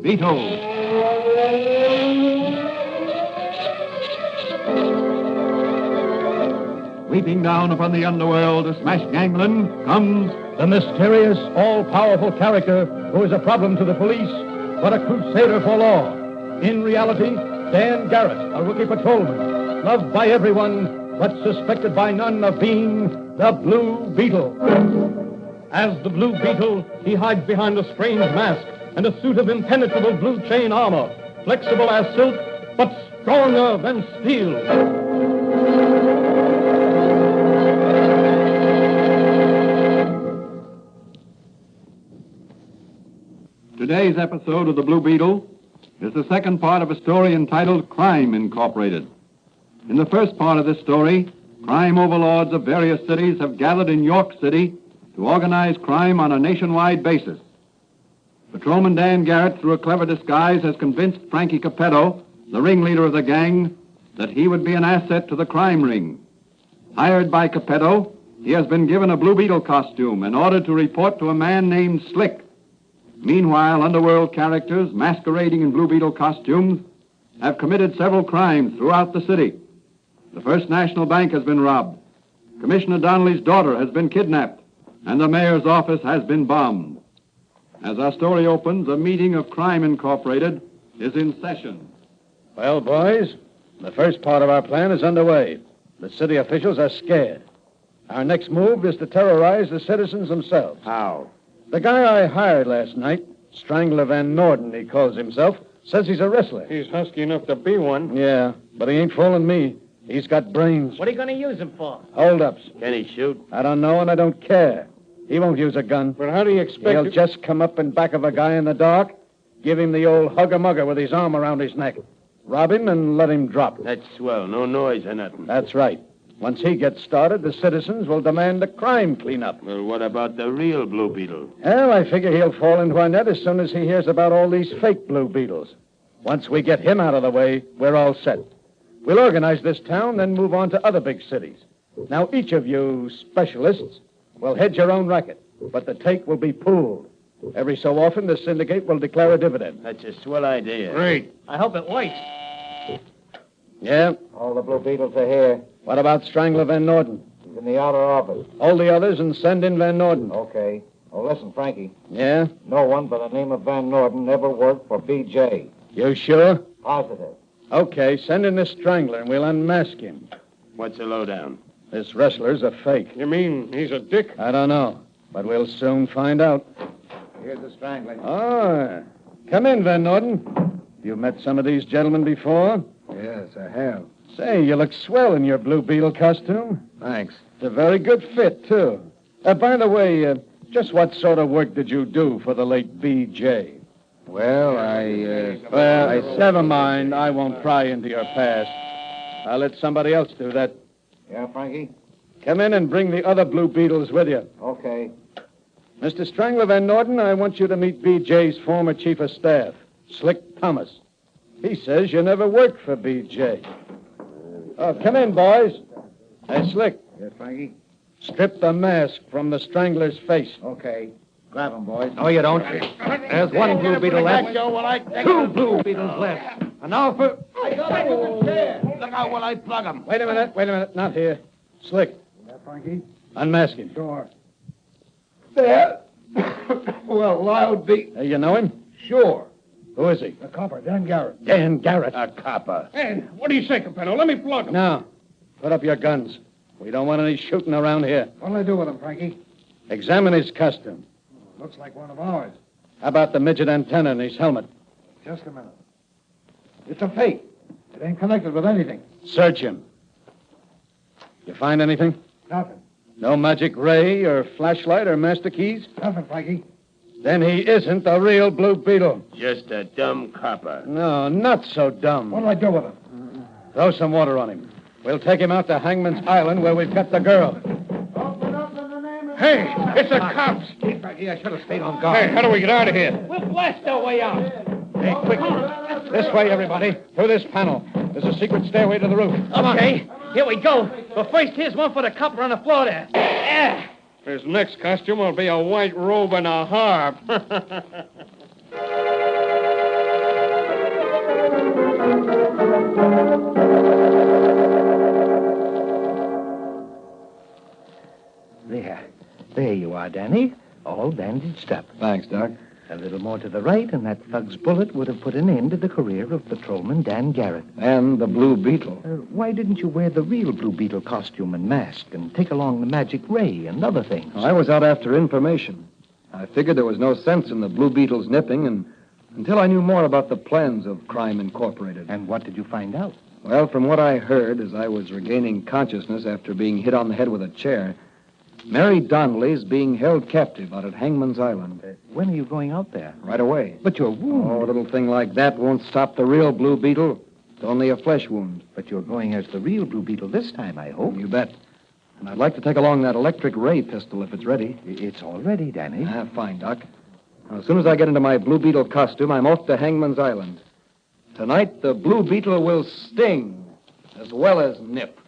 Beetle. Sweeping down upon the underworld to smash gangland comes the mysterious, all-powerful character who is a problem to the police, but a crusader for law. In reality, Dan Garrett, a rookie patrolman, loved by everyone, but suspected by none of being the Blue Beetle. As the Blue Beetle, he hides behind a strange mask and a suit of impenetrable blue chain armor, flexible as silk, but stronger than steel. Today's episode of The Blue Beetle is the second part of a story entitled Crime Incorporated. In the first part of this story, crime overlords of various cities have gathered in York City to organize crime on a nationwide basis. Patrolman Dan Garrett, through a clever disguise, has convinced Frankie Capetto, the ringleader of the gang, that he would be an asset to the crime ring. Hired by Capetto, he has been given a Blue Beetle costume and ordered to report to a man named Slick. Meanwhile, underworld characters masquerading in Blue Beetle costumes have committed several crimes throughout the city. The First National Bank has been robbed. Commissioner Donnelly's daughter has been kidnapped, and the mayor's office has been bombed. As our story opens, a meeting of Crime Incorporated is in session. Well, boys, the first part of our plan is underway. The city officials are scared. Our next move is to terrorize the citizens themselves. How? The guy I hired last night, Strangler Van Norden, he calls himself, says he's a wrestler. He's husky enough to be one. Yeah, but he ain't fooling me. He's got brains. What are you going to use him for? Hold-ups. Can he shoot? I don't know, and I don't care. He won't use a gun. But how do you expect... He'll just come up in back of a guy in the dark, give him the old hugger-mugger with his arm around his neck, rob him, and let him drop. That's swell. No noise or nothing. That's right. Once he gets started, the citizens will demand a crime cleanup. Well, what about the real Blue Beetle? Well, I figure he'll fall into our net as soon as he hears about all these fake Blue Beetles. Once we get him out of the way, we're all set. We'll organize this town, then move on to other big cities. Now, each of you specialists will head your own racket, but the take will be pooled. Every so often, the syndicate will declare a dividend. That's a swell idea. Great. I hope it works. Yeah? All the Blue Beetles are here. What about Strangler Van Norden? He's in the outer office. Hold the others and send in Van Norden. Okay. Oh, listen, Frankie. Yeah? No one by the name of Van Norden ever worked for B.J. You sure? Positive. Okay, send in this Strangler and we'll unmask him. What's the lowdown? This wrestler's a fake. You mean he's a dick? I don't know, but we'll soon find out. Here's the strangling. Oh, come in, Van Norden. You met some of these gentlemen before? Yes, I have. Say, you look swell in your Blue Beetle costume. Thanks. It's a very good fit, too. By the way, just what sort of work did you do for the late B.J.? Well, Never mind. I won't pry into your past. I'll let somebody else do that. Yeah, Frankie? Come in and bring the other Blue Beetles with you. Okay. Mr. Strangler Van Norden, I want you to meet B.J.'s former chief of staff, Slick Thomas. He says you never worked for B.J. Oh, come in, boys. Hey, Slick, Yes, Frankie? strip the mask from the Strangler's face. Okay. Grab him, boys. No, you don't. There's one Blue Beetle left. Two Blue Beetles left. And now for... Look out while I plug him. Wait a minute. Not here. Slick, Yeah, Frankie? unmask him. Sure. There. Well, I'll be... You know him? Sure. Who is he? The copper, Dan Garrett. Dan Garrett. A copper. Hey, what do you say, Capetto? Let me plug him. Now, put up your guns. We don't want any shooting around here. What'll I do with him, Frankie? Examine his costume. Looks like one of ours. How about the midget antenna in his helmet? Just a minute. It's a fake. It ain't connected with anything. Search him. You find anything? Nothing. No magic ray or flashlight or master keys? Nothing, Frankie. Then he isn't the real Blue Beetle. Just a dumb copper. No, not so dumb. What'll I do with him? Throw some water on him. We'll take him out to Hangman's Island where we've got the girl. Hey, it's the cops. Frankie, I should have stayed on guard. Hey, how do we get out of here? We'll blast our way out. Hey, quick. This way, everybody. Through this panel. There's a secret stairway to the roof. Okay, here we go. But first, here's one for the copper on the floor there. Yeah. His next costume will be a white robe and a harp. are, Danny. All bandaged up. Thanks, Doc. A little more to the right, and that thug's bullet would have put an end to the career of patrolman Dan Garrett. And the Blue Beetle. Why didn't you wear the real Blue Beetle costume and mask and take along the magic ray and other things? I was out after information. I figured there was no sense in the Blue Beetle's nipping until I knew more about the plans of Crime Incorporated. And what did you find out? Well, from what I heard as I was regaining consciousness after being hit on the head with a chair, Mary Donnelly's being held captive out at Hangman's Island. When are you going out there? Right away. But you're wounded. Oh, a little thing like that won't stop the real Blue Beetle. It's only a flesh wound. But you're going as the real Blue Beetle this time, I hope. You bet. And I'd like to take along that electric ray pistol if it's ready. It's all ready, Danny. Fine, Doc. Now, as soon as I get into my Blue Beetle costume, I'm off to Hangman's Island. Tonight, the Blue Beetle will sting as well as nip.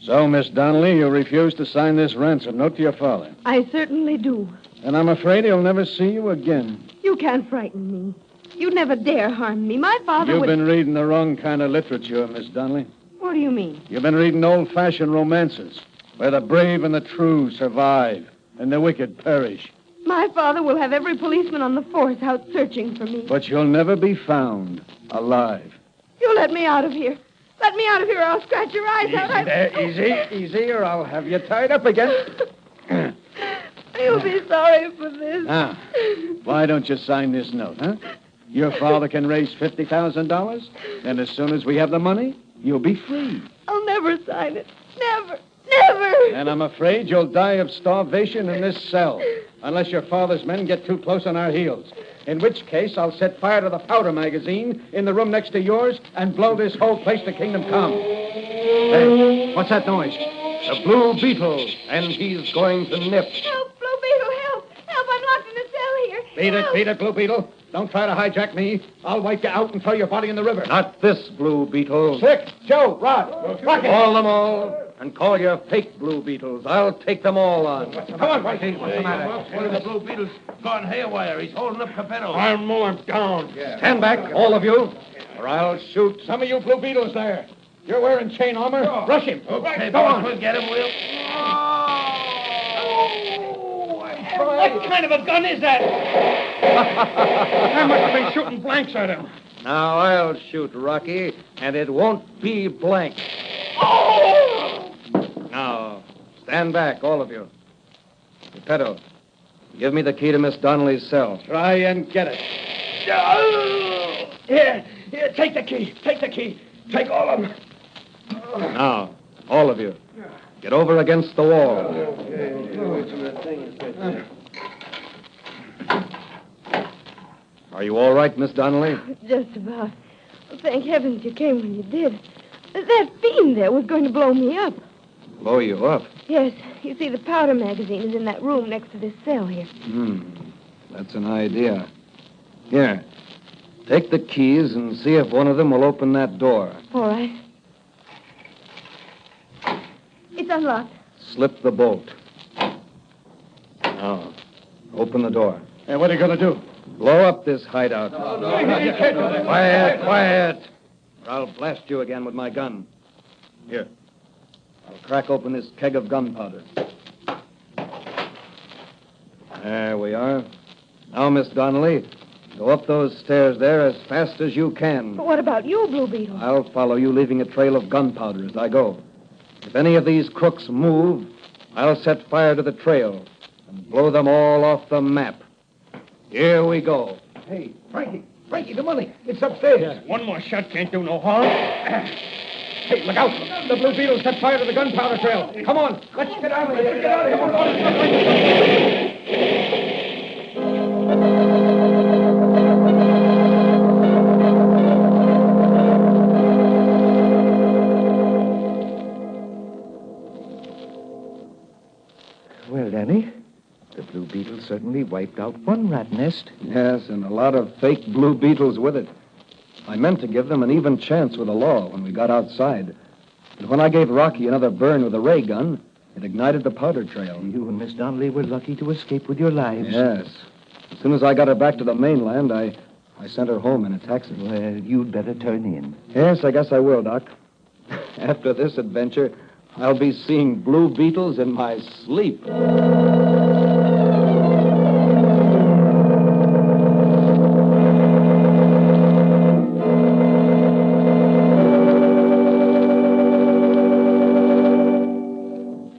So, Miss Donnelly, you refuse to sign this ransom note to your father. I certainly do. And I'm afraid he'll never see you again. You can't frighten me. You'd never dare harm me. My father You've would... been reading the wrong kind of literature, Miss Donnelly. What do you mean? You've been reading old-fashioned romances where the brave and the true survive and the wicked perish. My father will have every policeman on the force out searching for me. But you'll never be found alive. You let me out of here. Let me out of here or I'll scratch your eyes out. Easy, or I'll have you tied up again. You'll be sorry for this. Now, why don't you sign this note, huh? Your father can raise $50,000, and as soon as we have the money, you'll be free. I'll never sign it. Never. Never. And I'm afraid you'll die of starvation in this cell, unless your father's men get too close on our heels. In which case, I'll set fire to the powder magazine in the room next to yours and blow this whole place to kingdom come. Hey, what's that noise? The Blue Beetle, and he's going to nip. Help, Blue Beetle, help. Help, I'm locked in a cell here. Beat it, Blue Beetle. Don't try to hijack me. I'll wipe you out and throw your body in the river. Not this Blue Beetle. Slick, Joe, Rod, Rocket. Call them all, and call your fake Blue Beetles. I'll take them all on. Come on, Rocky. What's the matter? One of the Blue Beetles gone haywire. He's holding up Capello. I'll mow him down. Stand back, all of you, or I'll shoot. Some of you Blue Beetles there. You're wearing chain armor. Rush him. Okay, Go boys, on. we'll get him, Will. What kind of a gun is that? I must have been shooting blanks at him. Now I'll shoot, Rocky, and it won't be blank. Now, stand back, all of you. Geppetto, give me the key to Miss Donnelly's cell. Try and get it. Here, take the key. Take the key. Take all of them. Now, all of you, get over against the wall. Are you all right, Miss Donnelly? Just about. Well, thank heavens you came when you did. That fiend there was going to blow me up. Blow you up? Yes. You see, the powder magazine is in that room next to this cell here. That's an idea. Here, take the keys and see if one of them will open that door. All right. It's unlocked. Slip the bolt. Now, open the door. Hey, what are you going to do? Blow up this hideout. Quiet. Or I'll blast you again with my gun. Here. I'll crack open this keg of gunpowder. There we are. Now, Miss Donnelly, go up those stairs there as fast as you can. But what about you, Blue Beetle? I'll follow you, leaving a trail of gunpowder as I go. If any of these crooks move, I'll set fire to the trail and blow them all off the map. Here we go. Hey, Frankie, the money. It's upstairs. One more shot can't do no harm. Hey, look out. The Blue Beetle set fire to the gunpowder trail. Come on. Let's get out of here. Get out of here. Well, Danny, the Blue Beetle certainly wiped out one rat nest. Yes, and a lot of fake Blue Beetles with it. I meant to give them an even chance with the law when we got outside. But when I gave Rocky another burn with a ray gun, it ignited the powder trail. You and Miss Donnelly were lucky to escape with your lives. Yes. As soon as I got her back to the mainland, I sent her home in a taxi. Well, you'd better turn in. Yes, I guess I will, Doc. After this adventure, I'll be seeing blue beetles in my sleep.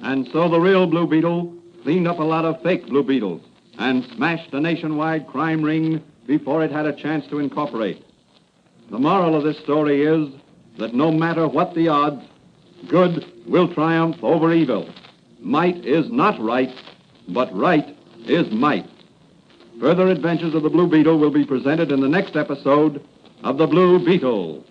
And so the real Blue Beetle cleaned up a lot of fake Blue Beetles and smashed a nationwide crime ring before it had a chance to incorporate. The moral of this story is that no matter what the odds, good will triumph over evil. Might is not right, but right is might. Further adventures of the Blue Beetle will be presented in the next episode of The Blue Beetle.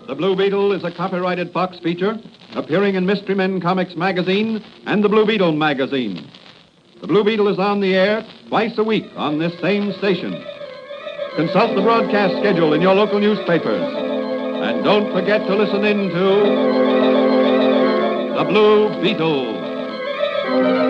The Blue Beetle is a copyrighted Fox feature appearing in Mystery Men Comics magazine and the Blue Beetle magazine. The Blue Beetle is on the air twice a week on this same station. Consult the broadcast schedule in your local newspapers. And don't forget to listen in to The Blue Beetle.